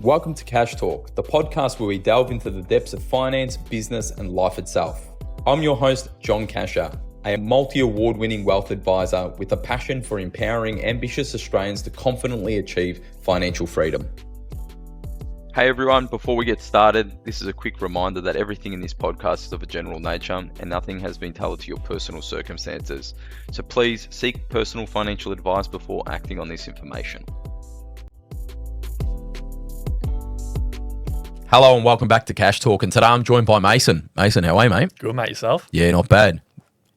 Welcome to Cash Talk, the podcast where we delve into the depths of finance, business, and life itself. I'm your host, John Cachia, a multi-award-winning wealth advisor with a passion for empowering ambitious Australians to confidently achieve financial freedom. Hey everyone, before we get started, this is a quick reminder that everything in this podcast is of a general nature and nothing has been tailored to your personal circumstances. So please seek personal financial advice before acting on this information. Hello and welcome back to Cash Talk, and today I'm joined by Mason. Mason, how are you, mate? Good, mate. Yourself? Yeah, not bad.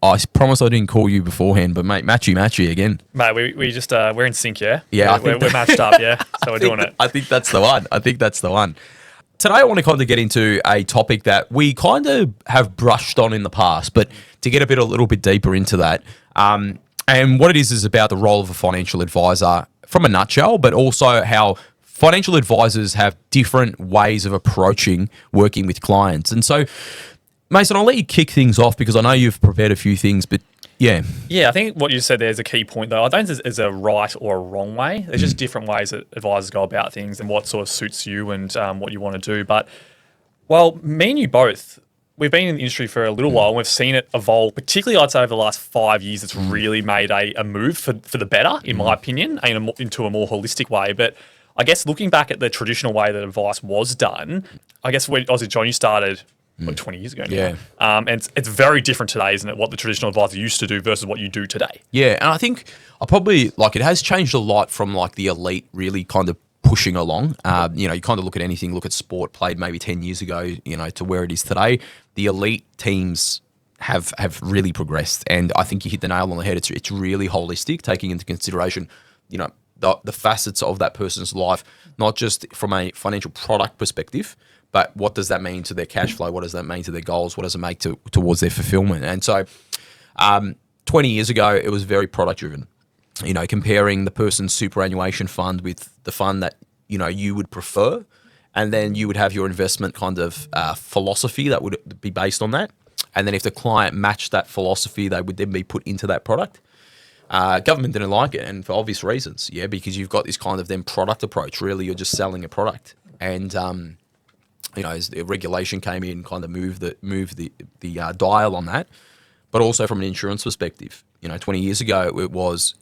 I promise I didn't call you beforehand, but mate, matchy again. Mate, we just we're in sync, yeah. Yeah, we're matched up, yeah. So we're doing it. I think that's the one. Today I want to kind of get into a topic that we kind of have brushed on in the past, but to get a little bit deeper into that, and what it is about the role of a financial advisor from a nutshell, but also how financial advisors have different ways of approaching working with clients. And so, Mason, I'll let you kick things off because I know you've prepared a few things, but yeah. Yeah, I think what you said there is a key point, though. I don't think there's a right or a wrong way. There's just different ways that advisors go about things and what sort of suits you and what you want to do. But, well, me and you both, we've been in the industry for a little while and we've seen it evolve, particularly I'd say over the last 5 years. It's really made a move for the better, in my opinion, and into a more holistic way. But I guess looking back at the traditional way that advice was done, I guess obviously, John, you started 20 years ago now. Yeah. And it's very different today, isn't it, what the traditional advisor used to do versus what you do today? Yeah, and I think it has changed a lot from like the elite really kind of pushing along. You kind of look at sport played maybe 10 years ago, to where it is today. The elite teams have really progressed, and I think you hit the nail on the head. It's really holistic, taking into consideration, the facets of that person's life, not just from a financial product perspective, but what does that mean to their cash flow? What does that mean to their goals? What does it make towards their fulfillment? And so 20 years ago, it was very product driven, comparing the person's superannuation fund with the fund that, you would prefer. And then you would have your investment kind of philosophy that would be based on that. And then if the client matched that philosophy, they would then be put into that product. Government didn't like it, and for obvious reasons, because you've got this kind of then product approach. Really, you're just selling a product, and as the regulation came in, kind of moved the dial on that. But also from an insurance perspective, 20 years ago, it was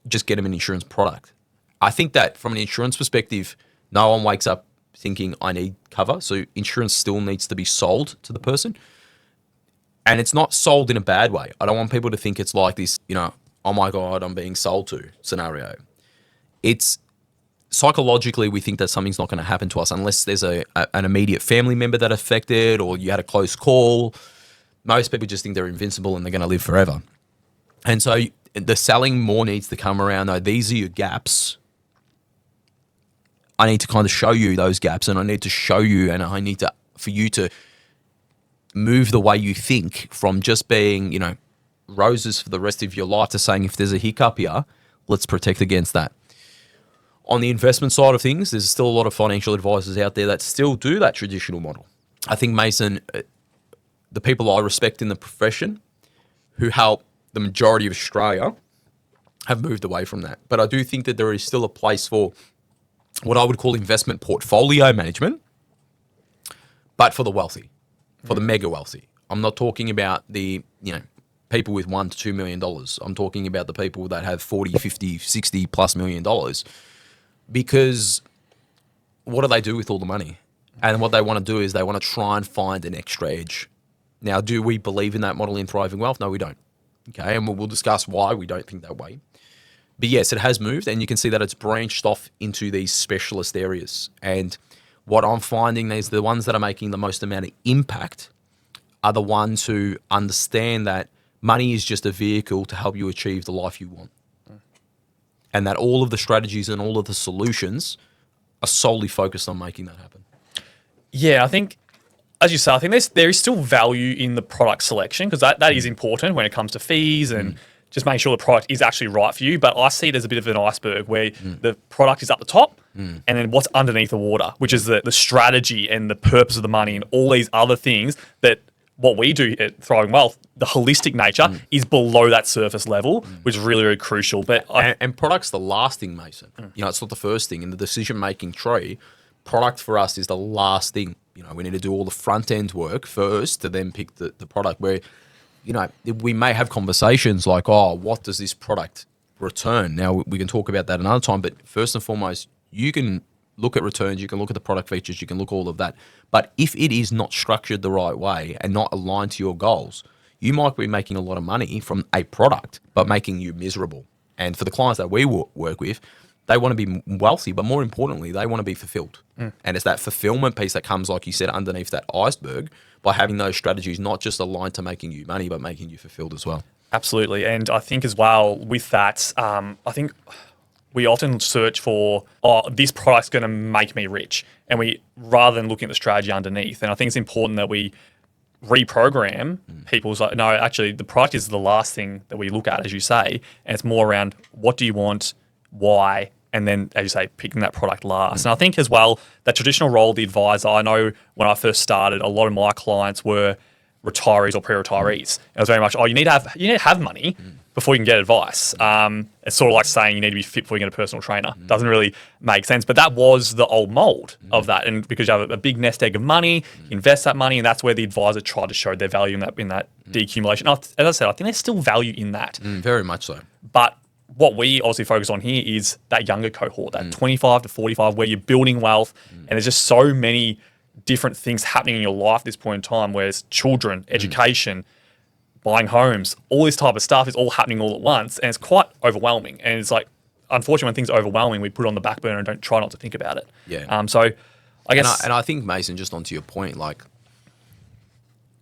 just get them an insurance product. I think that from an insurance perspective, no one wakes up thinking I need cover, so insurance still needs to be sold to the person. And it's not sold in a bad way. I don't want people to think it's like this, oh my God, I'm being sold to scenario. It's psychologically, we think that something's not going to happen to us unless there's an immediate family member that affected or you had a close call. Most people just think they're invincible and they're going to live forever. And so the selling more needs to come around, though, these are your gaps. I need to kind of show you those gaps, and I need to show you, and I need for you to move the way you think from just being, roses for the rest of your life to saying, if there's a hiccup here, let's protect against that. On the investment side of things, there's still a lot of financial advisors out there that still do that traditional model. I think, Mason, the people I respect in the profession who help the majority of Australia have moved away from that. But I do think that there is still a place for what I would call investment portfolio management, but for the wealthy. For the mega wealthy. I'm not talking about the, people with $1 to $2 million. I'm talking about the people that have 40, 50, 60 plus $1 million. Because what do they do with all the money? And what they want to do is they want to try and find an extra edge. Now, do we believe in that model in Thriving Wealth? No, we don't. Okay, and we'll discuss why we don't think that way. But yes, it has moved, and you can see that it's branched off into these specialist areas. And what I'm finding is the ones that are making the most amount of impact are the ones who understand that money is just a vehicle to help you achieve the life you want. And that all of the strategies and all of the solutions are solely focused on making that happen. Yeah, I think, as you say, I think there is still value in the product selection, because that is important when it comes to fees and just making sure the product is actually right for you. But I see it as a bit of an iceberg where the product is up the top and then what's underneath the water, which is the strategy and the purpose of the money and all these other things that what we do at Thriving Wealth, the holistic nature is below that surface level, which is really, really crucial. But and product's the last thing, Mason. It's not the first thing in the decision-making tree. Product for us is the last thing. We need to do all the front-end work first to then pick the product where, we may have conversations like, oh, what does this product return? Now, we can talk about that another time, but first and foremost, you can look at returns, you can look at the product features, you can look at all of that. But if it is not structured the right way and not aligned to your goals, you might be making a lot of money from a product, but making you miserable. And for the clients that we work with, they want to be wealthy, but more importantly, they want to be fulfilled. And it's that fulfillment piece that comes, like you said, underneath that iceberg by having those strategies not just aligned to making you money, but making you fulfilled as well. Absolutely. And I think as well with that, I think we often search for, this product's going to make me rich. And rather than looking at the strategy underneath. And I think it's important that we reprogram people's like, no, actually the product is the last thing that we look at, as you say. And it's more around what do you want, why, and then, as you say, picking that product last. And I think as well, that traditional role of the advisor, I know when I first started, a lot of my clients were retirees or pre-retirees. It was very much, you need to have money before you can get advice. It's sort of like saying you need to be fit before you get a personal trainer. Doesn't really make sense. But that was the old mold of that. And because you have a big nest egg of money, you invest that money, and that's where the advisor tried to show their value in that decumulation. As I said, I think there's still value in that. Very much so. But what we obviously focus on here is that younger cohort, that 25 to 45, where you're building wealth, and there's just so many different things happening in your life at this point in time, where it's children, education, buying homes, all this type of stuff is all happening all at once, and it's quite overwhelming. And it's like, unfortunately, when things are overwhelming, we put it on the back burner and don't try not to think about it. Yeah. So I guess, and I think, Mason, just onto your point, like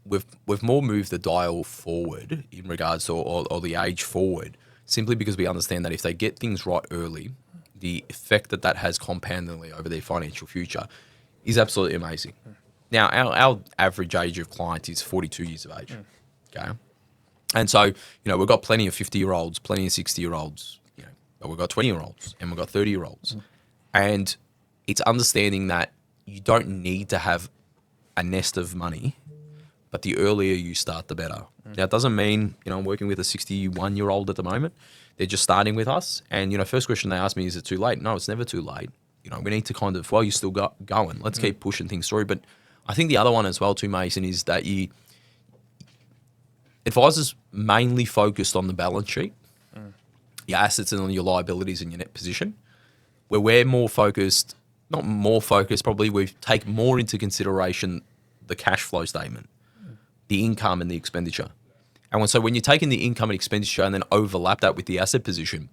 we've more moved the dial forward in regards to or the age forward, simply because we understand that if they get things right early, the effect that has compoundingly over their financial future is absolutely amazing. Now, our average age of client is 42 years of age. Okay. And so, we've got plenty of 50-year-olds, plenty of 60-year-olds, but we've got 20-year-olds and we've got 30-year-olds. And it's understanding that you don't need to have a nest of money, but the earlier you start, the better. Now, it doesn't mean, I'm working with a 61-year-old at the moment. They're just starting with us. And, first question they ask me, is it too late? No, it's never too late. We need to kind of, you're still going. Let's keep pushing things through. But I think the other one as well too, Mason, is that advisors mainly focused on the balance sheet, your assets and on your liabilities and your net position, where we're more focused, not more focused, probably we take more into consideration the cash flow statement, the income and the expenditure. And so when you're taking the income and expenditure and then overlap that with the asset position,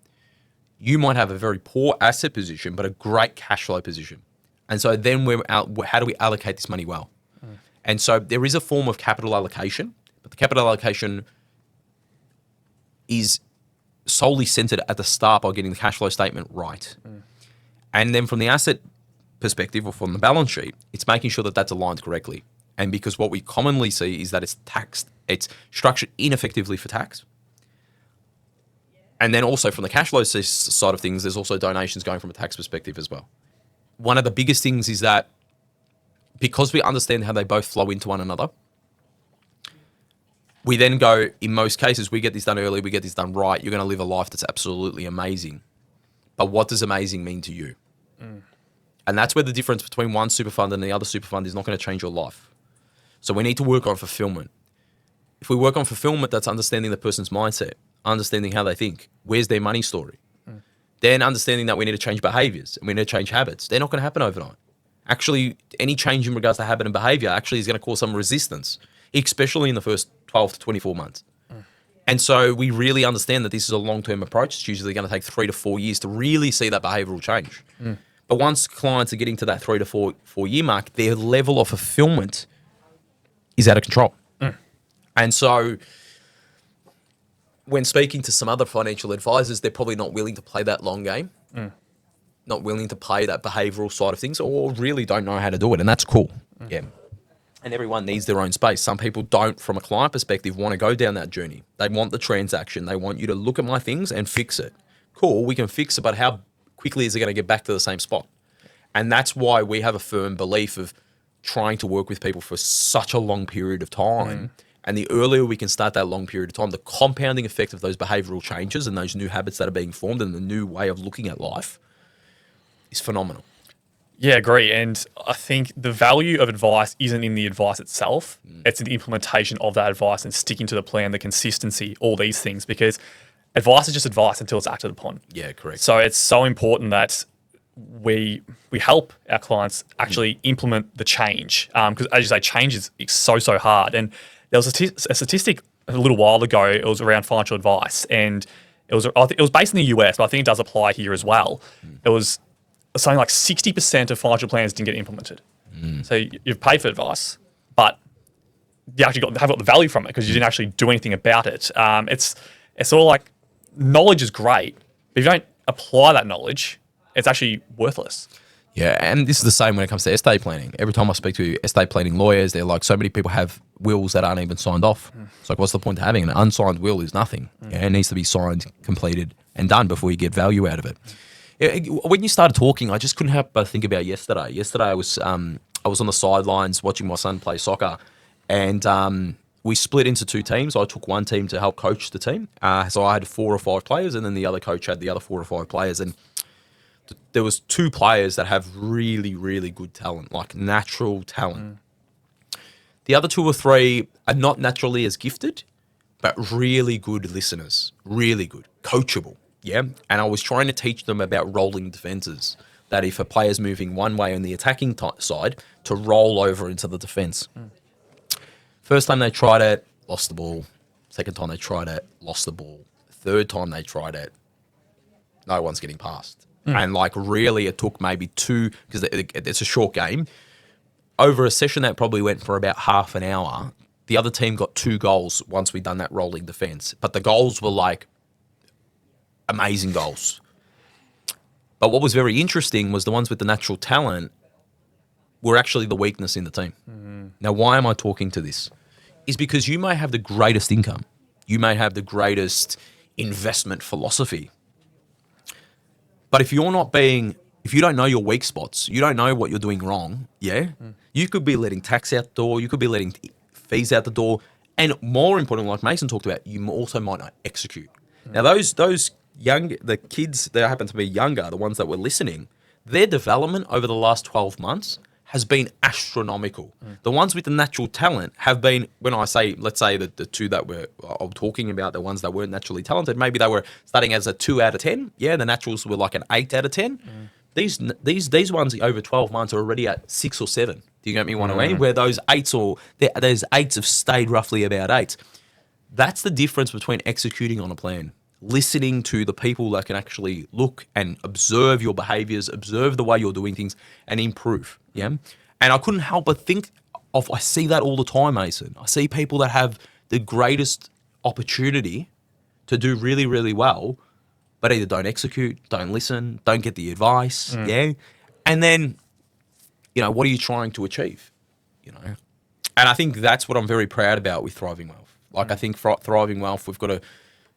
you might have a very poor asset position, but a great cash flow position. And so then how do we allocate this money well? And so there is a form of capital allocation, but the capital allocation is solely centered at the start by getting the cash flow statement right. And then from the asset perspective or from the balance sheet, it's making sure that that's aligned correctly. And because what we commonly see is that it's structured ineffectively for tax. And then also from the cash flow side of things, there's also donations going from a tax perspective as well. One of the biggest things is that because we understand how they both flow into one another, we then go, in most cases, we get this done early, we get this done right, you're going to live a life that's absolutely amazing. But what does amazing mean to you? And that's where the difference between one super fund and the other super fund is not going to change your life. So we need to work on fulfillment. If we work on fulfillment, that's understanding the person's mindset, understanding how they think, where's their money story. Then understanding that we need to change behaviors and we need to change habits. They're not going to happen overnight. Actually, any change in regards to habit and behavior actually is going to cause some resistance, especially in the first 12 to 24 months. And so we really understand that this is a long-term approach. It's usually going to take 3 to 4 years to really see that behavioral change. But once clients are getting to that 3 to 4 year mark, their level of fulfillment is out of control. And so when speaking to some other financial advisors, they're probably not willing to play that long game, not willing to play that behavioral side of things, or really don't know how to do it. And that's cool. Yeah. And everyone needs their own space. Some people don't, from a client perspective, want to go down that journey. They want the transaction. They want you to look at my things and fix it. Cool, we can fix it, but how quickly is it going to get back to the same spot? And that's why we have a firm belief of trying to work with people for such a long period of time. And the earlier we can start that long period of time, the compounding effect of those behavioral changes and those new habits that are being formed and the new way of looking at life is phenomenal. Yeah, agree. And I think the value of advice isn't in the advice itself. It's in the implementation of that advice and sticking to the plan, the consistency, all these things, because advice is just advice until it's acted upon. Yeah, correct. So it's so important that we help our clients actually implement the change. Because as you say, change is so hard. And there was a statistic a little while ago, it was around financial advice. And it was based in the US, but I think it does apply here as well. It was something like 60% of financial plans didn't get implemented. So you've paid for advice, but you actually have got the value from it because you didn't actually do anything about it. It's sort of like knowledge is great, but if you don't apply that knowledge, it's actually worthless. Yeah, and this is the same when it comes to estate planning. Every time I speak to estate planning lawyers, they're like, so many people have wills that aren't even signed off. It's like, what's the point of having an unsigned will? Is nothing. Yeah, it needs to be signed, completed, and done before you get value out of it. When you started talking, I just couldn't help but think about yesterday. Yesterday, I was on the sidelines watching my son play soccer, and we split into two teams. I took one team to help coach the team. So I had 4 or 5 players, and then the other coach had the other 4 or 5 players. And there was 2 players that have really, really good talent, like natural talent. The other 2 or 3 are not naturally as gifted, but really good listeners, really good, coachable. Yeah. And I was trying to teach them about rolling defenses, that if a player's moving one way on the attacking side, to roll over into the defense. First time they tried it, lost the ball. Second time they tried it, lost the ball. Third time they tried it, no one's getting past. And like really it took maybe 2, because it's a short game. Over a session that probably went for about half an hour, the other team got 2 goals once we'd done that rolling defense. But the goals were like amazing goals. But what was very interesting was the ones with the natural talent were actually the weakness in the team. Now, why am I talking to this? Is because you may have the greatest income. You may have the greatest investment philosophy. But if you don't know your weak spots, you don't know what you're doing wrong, you could be letting tax out the door, you could be letting fees out the door, and more importantly, like Mason talked about, you also might not execute. Now, the kids that happen to be younger, the ones that were listening, their development over the last 12 months has been astronomical. The ones with the natural talent have been, when I say, let's say that the 2 that I'm talking about, the ones that weren't naturally talented, maybe they were starting as a 2 out of 10. Yeah, the naturals were like an 8 out of 10. These ones over 12 months are already at 6 or 7. Do you get me one away? Where those 8s have stayed roughly about 8. That's the difference between executing on a plan, listening to the people that can actually look and observe your behaviors, observe the way you're doing things, and improve. Yeah. And I couldn't help but think I see that all the time, Mason. I see people that have the greatest opportunity to do really, really well, but either don't execute, don't listen, don't get the advice. Yeah. And then, what are you trying to achieve? And I think that's what I'm very proud about with Thriving Wealth. Like I think Thriving Wealth, we've got to,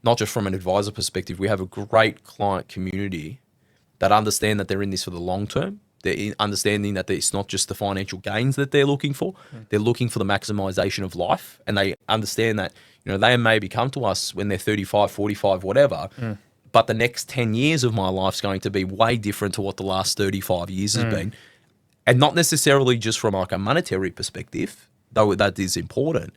not just from an advisor perspective, we have a great client community that understand that they're in this for the long term. They're understanding that it's not just the financial gains that they're looking for. They're looking for the maximization of life. And they understand that, they maybe come to us when they're 35, 45, whatever. But the next 10 years of my life's going to be way different to what the last 35 years has been. And not necessarily just from like a monetary perspective, though that is important.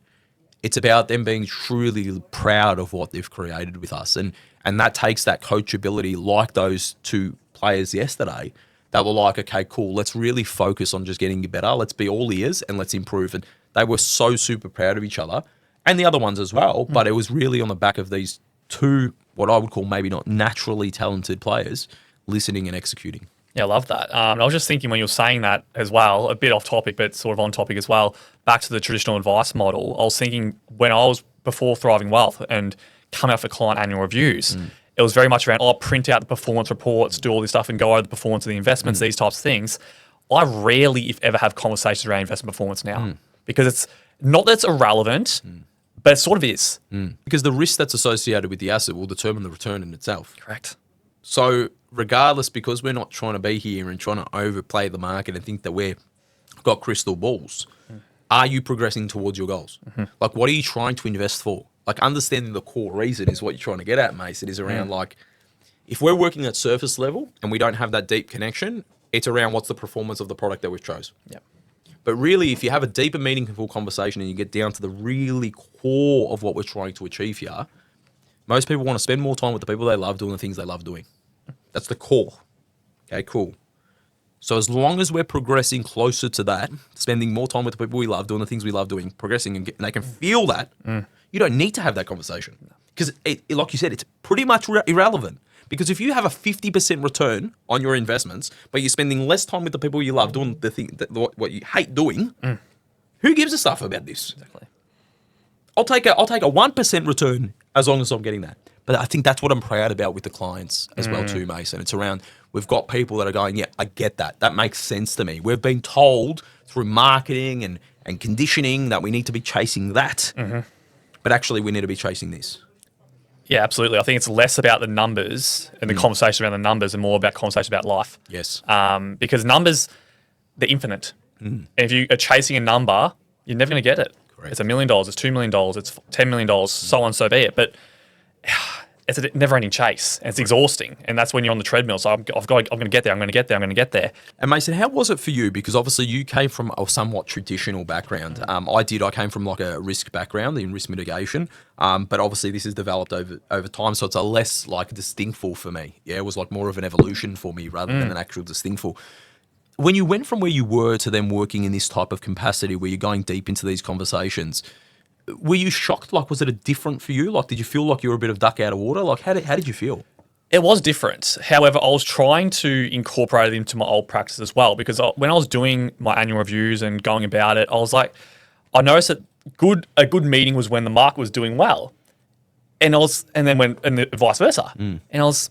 It's about them being truly proud of what they've created with us. And that takes that coachability, like those 2 players yesterday, that were like, okay, cool, let's really focus on just getting better. Let's be all ears and let's improve. And they were so super proud of each other and the other ones as well. But it was really on the back of these 2, what I would call maybe not naturally talented players, listening and executing. Yeah, I love that. And I was just thinking when you were saying that as well, a bit off topic, but sort of on topic as well, back to the traditional advice model, I was thinking when I was before Thriving Wealth and coming out for client annual reviews, it was very much around, print out the performance reports, do all this stuff and go over the performance of the investments, these types of things. I rarely, if ever, have conversations around investment performance now because it's not that it's irrelevant, but it sort of is. Because the risk that's associated with the asset will determine the return in itself. Correct. So regardless, because we're not trying to be here and trying to overplay the market and think that we're got crystal balls. Are you progressing towards your goals? Like, what are you trying to invest for? Like, understanding the core reason is what you're trying to get at, Mace. It is around, like, if we're working at surface level and we don't have that deep connection, it's around what's the performance of the product that we've chose. Yep. But really, if you have a deeper, meaningful conversation and you get down to the really core of what we're trying to achieve here, most people want to spend more time with the people they love doing the things they love doing. That's the core. Okay, cool. So as long as we're progressing closer to that, spending more time with the people we love, doing the things we love doing, progressing, and they can feel that, you don't need to have that conversation. Because, like you said, it's pretty much irrelevant. Because if you have a 50% return on your investments, but you're spending less time with the people you love doing the thing, what you hate doing, who gives a stuff about this? Exactly. I'll take a 1% return as long as I'm getting that. But I think that's what I'm proud about with the clients as well too, Mason. It's around, we've got people that are going, yeah, I get that. That makes sense to me. We've been told through marketing and conditioning that we need to be chasing that. But actually we need to be chasing this. Yeah, absolutely. I think it's less about the numbers and the conversation around the numbers and more about conversation about life. Yes. Because numbers, they're infinite. And if you are chasing a number, you're never going to get it. Correct. It's $1 million, it's $2 million, it's $10 million, so on, so be it. But it's a never-ending chase, and it's exhausting. And that's when you're on the treadmill. So I'm going to get there, I'm going to get there, I'm going to get there. And Mason, how was it for you? Because obviously you came from a somewhat traditional background. I came from like a risk background in risk mitigation. But obviously this has developed over time. So it's a less like distinctful for me. Yeah, it was like more of an evolution for me rather than an actual distinctful. When you went from where you were to then working in this type of capacity where you're going deep into these conversations, were you shocked? Like, was it a different for you? Like, did you feel like you were a bit of duck out of water? Like, how did you feel? It was different. However, I was trying to incorporate it into my old practice as well, because when I was doing my annual reviews and going about it, I was like, I noticed that a good meeting was when the market was doing well, and the vice versa. And I was,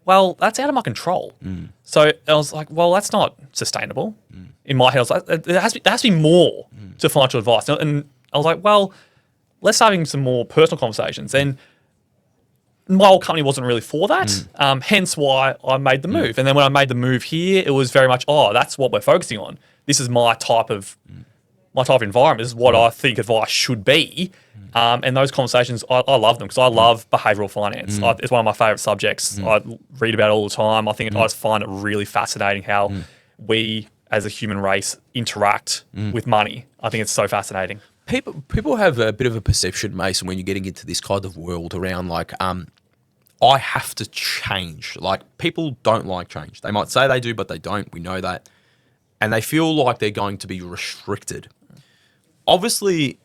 well, that's out of my control. So I was like, well, that's not sustainable. In my head, I was like, there has to be more to financial advice. And I was like, well, let's start having some more personal conversations. And my old company wasn't really for that, hence why I made the move. And then when I made the move here, it was very much, that's what we're focusing on. This is my type of environment. This is what I think advice should be. And those conversations, I love them because I love behavioural finance. It's one of my favourite subjects. I read about it all the time. I think I just find it really fascinating how we as a human race interact with money. I think it's so fascinating. People have a bit of a perception, Mason, when you're getting into this kind of world around like, I have to change. Like, people don't like change. They might say they do, but they don't. We know that. And they feel like they're going to be restricted. Obviously,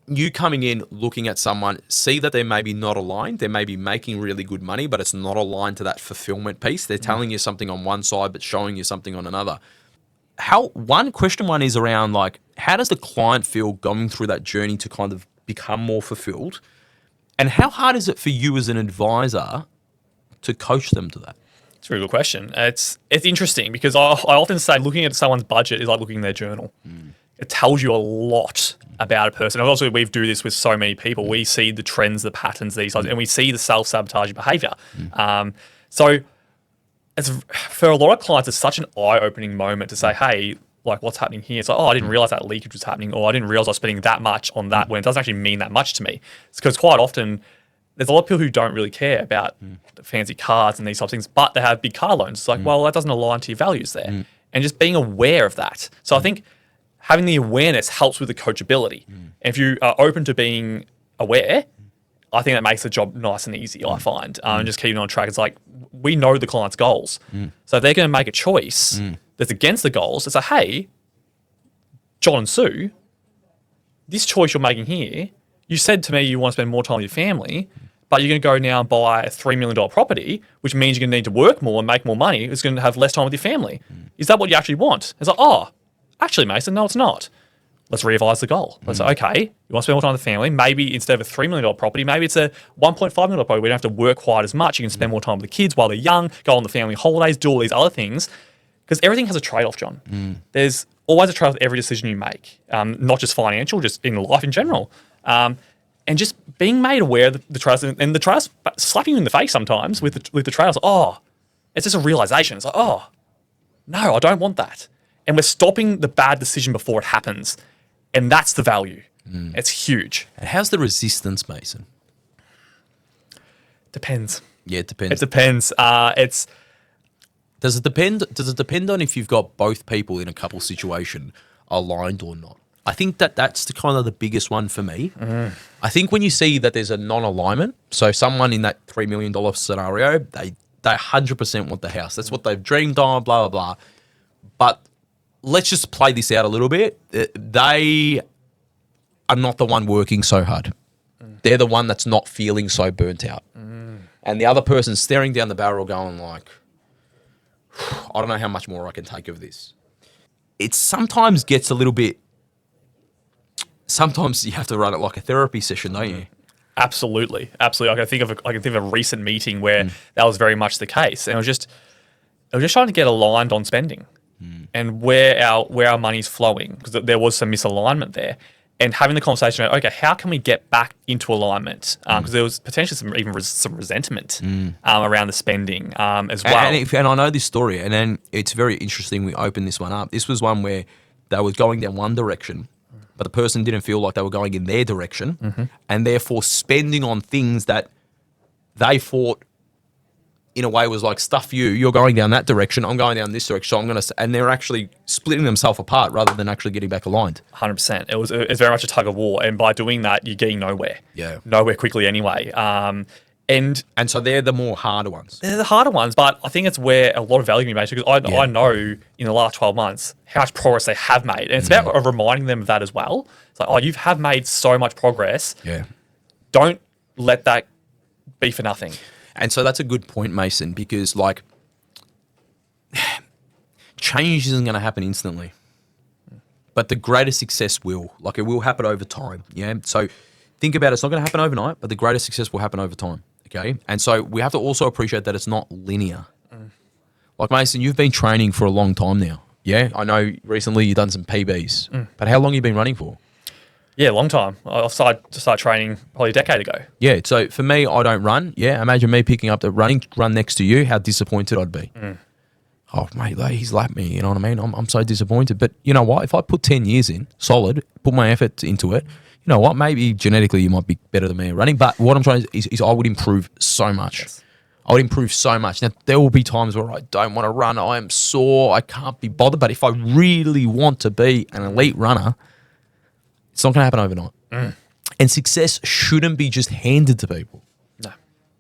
you coming in, looking at someone, see that they're maybe not aligned. They may be making really good money, but it's not aligned to that fulfillment piece. They're telling you something on one side, but showing you something on another. Question one is around like, how does the client feel going through that journey to kind of become more fulfilled? And how hard is it for you as an advisor to coach them to that? It's a really good question. It's interesting because I often say looking at someone's budget is like looking at their journal. It tells you a lot about a person. And also, we do this with so many people. We see the trends, the patterns, these and we see the self-sabotaging behavior. So it's, for a lot of clients, it's such an eye-opening moment to say, hey, like, what's happening here? It's like, I didn't realize that leakage was happening, or I didn't realize I was spending that much on that when it doesn't actually mean that much to me. It's because quite often there's a lot of people who don't really care about the fancy cars and these types of things, but they have big car loans. It's like, well, that doesn't align to your values there. And just being aware of that. So I think having the awareness helps with the coachability. And if you are open to being aware, I think that makes the job nice and easy, I find. And just keeping on track. It's like, we know the client's goals. So if they're going to make a choice that's against the goals, it's like, hey, John and Sue, this choice you're making here, you said to me you want to spend more time with your family, but you're going to go now and buy a $3 million property, which means you're going to need to work more and make more money. It's going to have less time with your family. Is that what you actually want? It's like, actually, Mason, no, it's not. Let's revise the goal. Let's say, okay, you want to spend more time with the family. Maybe instead of a $3 million property, maybe it's a $1.5 million property. We don't have to work quite as much. You can spend more time with the kids while they're young, go on the family holidays, do all these other things. Because everything has a trade-off, John. There's always a trade-off with every decision you make, not just financial, just in life in general. And just being made aware of the trade-offs, and the trade-offs slapping you in the face sometimes with the trade-offs. It's just a realization. It's like, no, I don't want that. and we're stopping the bad decision before it happens. And that's the value. It's huge. And how's the resistance, Mason? Depends. Yeah, it depends. It depends. Does it depend on if you've got both people in a couple situation aligned or not? I think that's the kind of the biggest one for me. I think when you see that there's a non-alignment, so someone in that $3 million scenario, they 100% want the house. That's what they've dreamed of, blah, blah, blah. But let's just play this out a little bit. They are not the one working so hard. They're the one that's not feeling so burnt out. And the other person's staring down the barrel going like, I don't know how much more I can take of this. It sometimes gets a little bit, sometimes you have to run it like a therapy session, don't you? Absolutely. I can think of a recent meeting where that was very much the case. And I was just trying to get aligned on spending and where our money's flowing, because there was some misalignment there. And having the conversation about, okay, how can we get back into alignment? Because there was potentially some resentment around the spending as well. And I know this story, and then it's very interesting we opened this one up. This was one where they were going down one direction, but the person didn't feel like they were going in their direction, and therefore spending on things that they thought in a way was like, stuff you're going down that direction, I'm going down this direction, and they're actually splitting themselves apart rather than actually getting back aligned. 100%. It's very much a tug of war, and by doing that, you're getting nowhere. Yeah. Nowhere quickly anyway. And so they're the more harder ones. They're the harder ones, but I think it's where a lot of value can be made, because I know in the last 12 months how much progress they have made. And it's about reminding them of that as well. It's like, you have made so much progress. Yeah. Don't let that be for nothing. And so that's a good point, Mason, because like change isn't going to happen instantly, but the greatest success will. Like, it will happen over time. Yeah. So think about it. It's not going to happen overnight, but the greatest success will happen over time. Okay. And so we have to also appreciate that it's not linear. Like, Mason, you've been training for a long time now. Yeah. I know recently you've done some PBs, but how long have you been running for? Yeah, long time. I started training probably a decade ago. Yeah, so for me, I don't run. Yeah, imagine me picking up the run next to you, how disappointed I'd be. Oh, mate, like, he's lapped me, you know what I mean? I'm so disappointed. But you know what? If I put 10 years in, solid, put my effort into it, you know what? Maybe genetically you might be better than me at running. But what I'm trying to is I would improve so much. Yes. I would improve so much. Now, there will be times where I don't want to run. I am sore. I can't be bothered. But if I really want to be an elite runner, it's not going to happen overnight. And success shouldn't be just handed to people. No.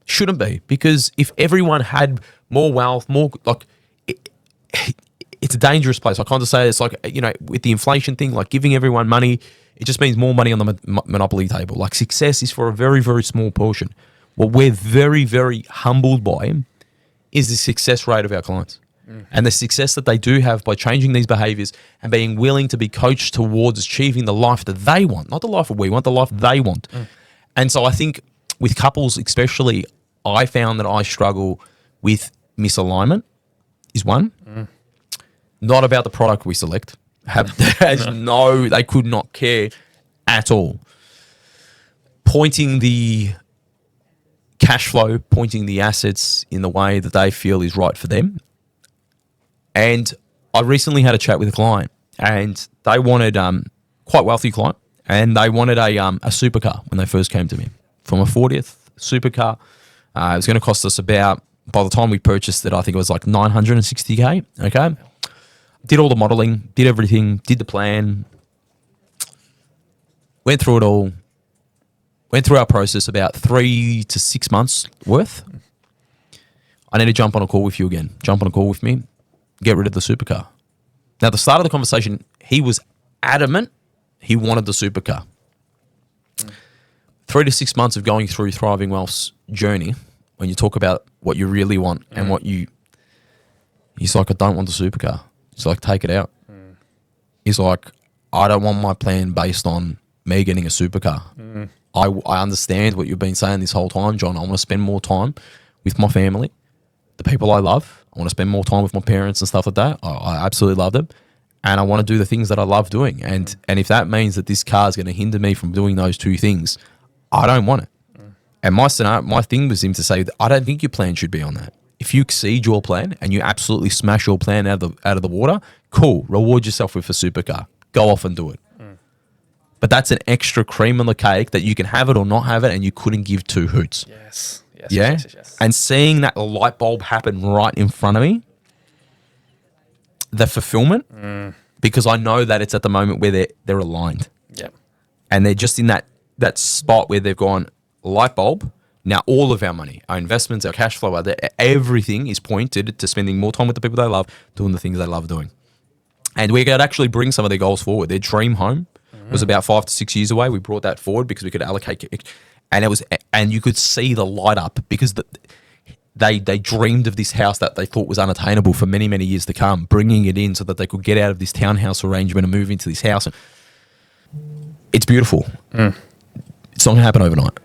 Shouldn't be. Because if everyone had more wealth, more, like, it's a dangerous place. I kind of say it's like, you know, with the inflation thing, like giving everyone money, it just means more money on the monopoly table. Like, success is for a very, very small portion. What we're very, very humbled by is the success rate of our clients. And the success that they do have by changing these behaviors and being willing to be coached towards achieving the life that they want, not the life that we want, the life they want. And so I think with couples especially, I found that I struggle with misalignment is one. Not about the product we select. They could not care at all. Pointing the cash flow, pointing the assets in the way that they feel is right for them. And I recently had a chat with a client, and they wanted, quite wealthy client, and they wanted a supercar when they first came to me. From a 40th supercar, it was going to cost us about, by the time we purchased it, I think it was like $960K, okay? Did all the modeling, did everything, did the plan, went through it all, went through our process about 3 to 6 months worth. I need to jump on a call with you again. Jump on a call with me. Get rid of the supercar. Now, at the start of the conversation, he was adamant he wanted the supercar. 3 to 6 months of going through Thriving Wealth's journey, when you talk about what you really want and he's like, I don't want the supercar. He's like, take it out. He's like, I don't want my plan based on me getting a supercar. I understand what you've been saying this whole time, John. I want to spend more time with my family, the people I love. I want to spend more time with my parents and stuff like that. I absolutely love them. And I want to do the things that I love doing. And if that means that this car is going to hinder me from doing those two things, I don't want it. And my thing was him to say, I don't think your plan should be on that. If you exceed your plan and you absolutely smash your plan out of the water, cool. Reward yourself with a supercar. Go off and do it. But that's an extra cream on the cake that you can have it or not have it, and you couldn't give two hoots. Yes. Yes. And seeing that light bulb happen right in front of me, the fulfillment, because I know that it's at the moment where they're aligned. Yeah. And they're just in that spot where they've gone, light bulb. Now, all of our money, our investments, our cash flow, everything is pointed to spending more time with the people they love, doing the things they love doing. And we could actually bring some of their goals forward. Their dream home was about 5 to 6 years away. We brought that forward because we could allocate it. And you could see the light up because they dreamed of this house that they thought was unattainable for many, many years to come, bringing it in so that they could get out of this townhouse arrangement and move into this house. It's beautiful. It's not going to happen overnight.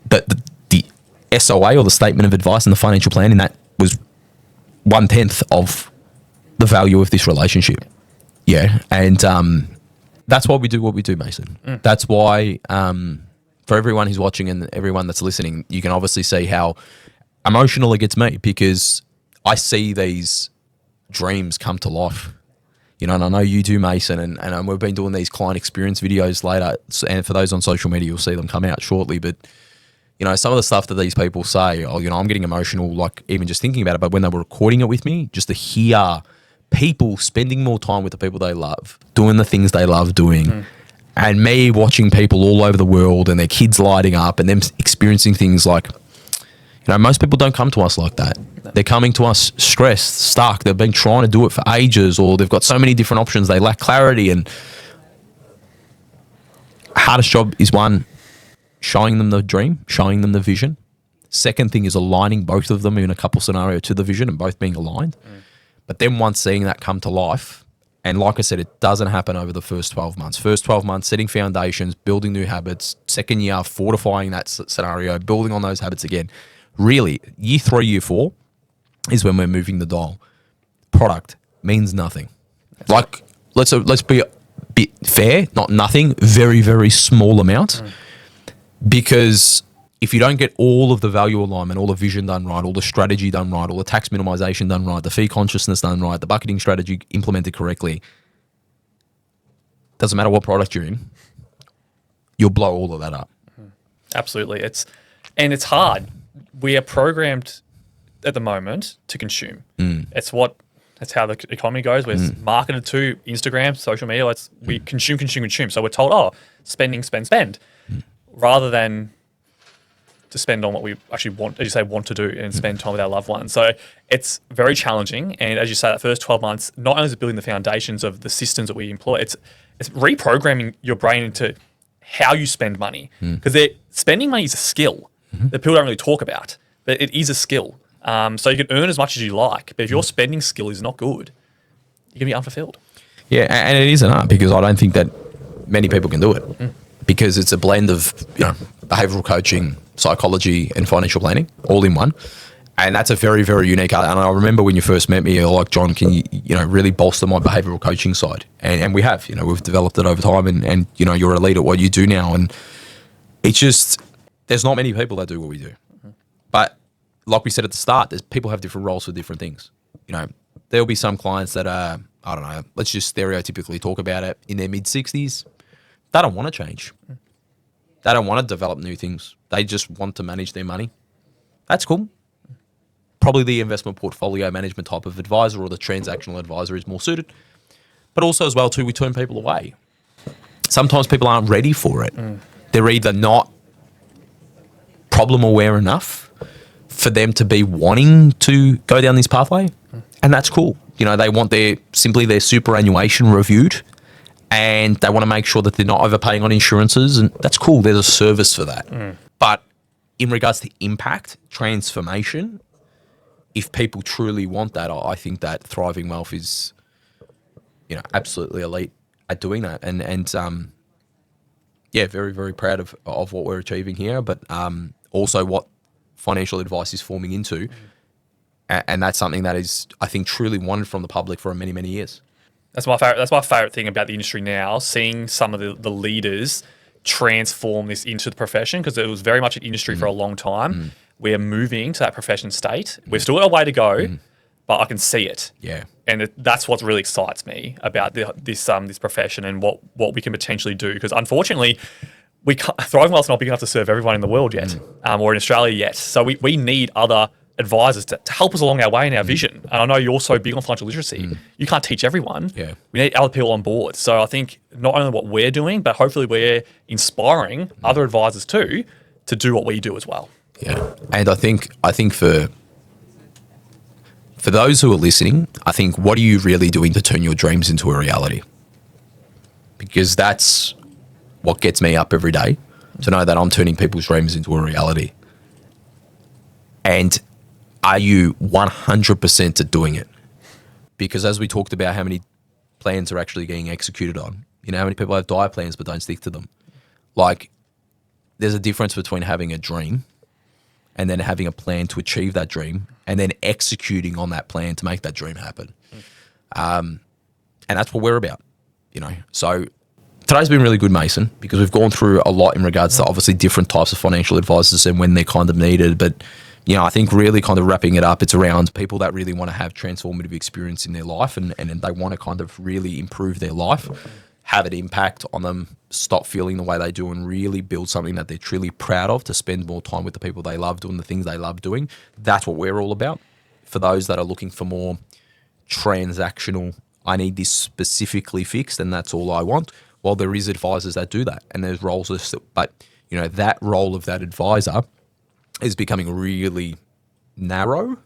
But the SOA, or the statement of advice and the financial plan in that, was 1/10 of the value of this relationship. Yeah. And that's why we do what we do, Mason. That's why, for everyone who's watching and everyone that's listening, you can obviously see how emotional it gets me, because I see these dreams come to life. You know, and I know you do, Mason, and we've been doing these client experience videos later, and for those on social media, you'll see them come out shortly. But, you know, some of the stuff that these people say, oh, you know, I'm getting emotional, like even just thinking about it. But when they were recording it with me, just to hear people spending more time with the people they love, doing the things they love doing, and me watching people all over the world and their kids lighting up and them experiencing things like, you know, most people don't come to us like that. They're coming to us stressed, stuck. They've been trying to do it for ages, or they've got so many different options. They lack clarity. And hardest job is, one, showing them the dream, showing them the vision. Second thing is aligning both of them in a couple scenario to the vision and both being aligned. But then once seeing that come to life, and like I said, it doesn't happen over the first 12 months. First 12 months, setting foundations, building new habits. Second year, fortifying that scenario, building on those habits again. Really, year 3, year 4 is when we're moving the dial. Product means nothing. That's like, right. Let's be a bit fair, not nothing, very, very small amount. Because if you don't get all of the value alignment, all the vision done right, all the strategy done right, all the tax minimization done right, the fee consciousness done right, the bucketing strategy implemented correctly, doesn't matter what product you're in, you'll blow all of that up. Absolutely. It's hard. We are programmed at the moment to consume. That's how the economy goes. We're marketed to Instagram, social media. We consume. So we're told, oh, spend, rather than to spend on what we actually want, as you say, want to do and spend time with our loved ones. So it's very challenging. And as you say, that first 12 months, not only is it building the foundations of the systems that we employ, it's reprogramming your brain into how you spend money. Because spending money is a skill that people don't really talk about, but it is a skill. So you can earn as much as you like, but if your spending skill is not good, you're going to be unfulfilled. Yeah, and it is an art, because I don't think that many people can do it. Because it's a blend of, you know, behavioral coaching, psychology, and financial planning all in one. And that's a very, very unique art. And I remember when you first met me, you're like, John, can you really bolster my behavioral coaching side? And we have, we've developed it over time, and you're a lead at what you do now. And it's just, there's not many people that do what we do. But like we said at the start, people have different roles for different things. There'll be some clients that are, I don't know, let's just stereotypically talk about it, in their mid-60s. They don't want to change. They don't want to develop new things. They just want to manage their money. That's cool. Probably the investment portfolio management type of advisor or the transactional advisor is more suited. But also as well too, we turn people away. Sometimes people aren't ready for it. They're either not problem aware enough for them to be wanting to go down this pathway. And that's cool. They want their superannuation reviewed, and they want to make sure that they're not overpaying on insurances, and that's cool. There's a service for that. But in regards to impact, transformation, if people truly want that, I think that Thriving Wealth is, absolutely elite at doing that. And very, very proud of what we're achieving here, but also what financial advice is forming into. And that's something that is, I think, truly wanted from the public for many, many years. That's my favorite thing about the industry now, seeing some of the leaders transform this into the profession, because it was very much an industry for a long time. we're moving to that profession state. We've still got a way to go, but I can see it. Yeah. And that's what really excites me about this profession and what we can potentially do. Because unfortunately, Thriving Wealth's not big enough to serve everyone in the world yet, or in Australia yet. So we need other advisors to help us along our way in our vision. And I know you're so big on financial literacy. You can't teach everyone. Yeah. We need other people on board. So I think not only what we're doing, but hopefully we're inspiring other advisors too to do what we do as well. Yeah. And I think for those who are listening, I think, what are you really doing to turn your dreams into a reality? Because that's what gets me up every day, to know that I'm turning people's dreams into a reality. And are you 100% at doing it? Because as we talked about how many plans are actually getting executed on, you know, how many people have dire plans but don't stick to them? Like, there's a difference between having a dream and then having a plan to achieve that dream and then executing on that plan to make that dream happen. And that's what we're about, you know. So today's been really good, Mason, because we've gone through a lot in regards to obviously different types of financial advisors and when they're kind of needed. But, you know, I think really kind of wrapping it up, it's around people that really want to have transformative experience in their life and they want to kind of really improve their life, have an impact on them, stop feeling the way they do and really build something that they're truly proud of, to spend more time with the people they love, doing the things they love doing. That's what we're all about. For those that are looking for more transactional, I need this specifically fixed and that's all I want. Well, there is advisors that do that and there's roles, but, you know, that role of that advisor is becoming really narrow,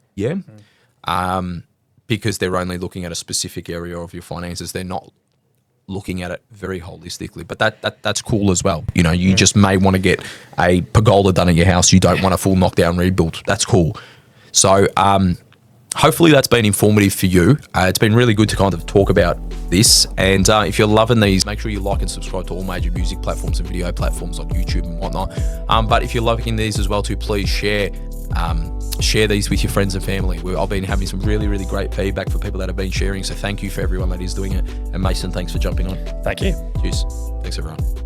because they're only looking at a specific area of your finances. They're not looking at it very holistically, but that's cool as well. You know, you just may want to get a pergola done in your house. You don't want a full knockdown rebuild. That's cool. So hopefully that's been informative for you. It's been really good to kind of talk about this. And if you're loving these, make sure you like and subscribe to all major music platforms and video platforms like YouTube and whatnot. But if you're liking these as well too, please share these with your friends and family. I've been having some really, really great feedback for people that have been sharing. So thank you for everyone that is doing it. And Mason, thanks for jumping on. Thank you. Cheers. Thanks, everyone.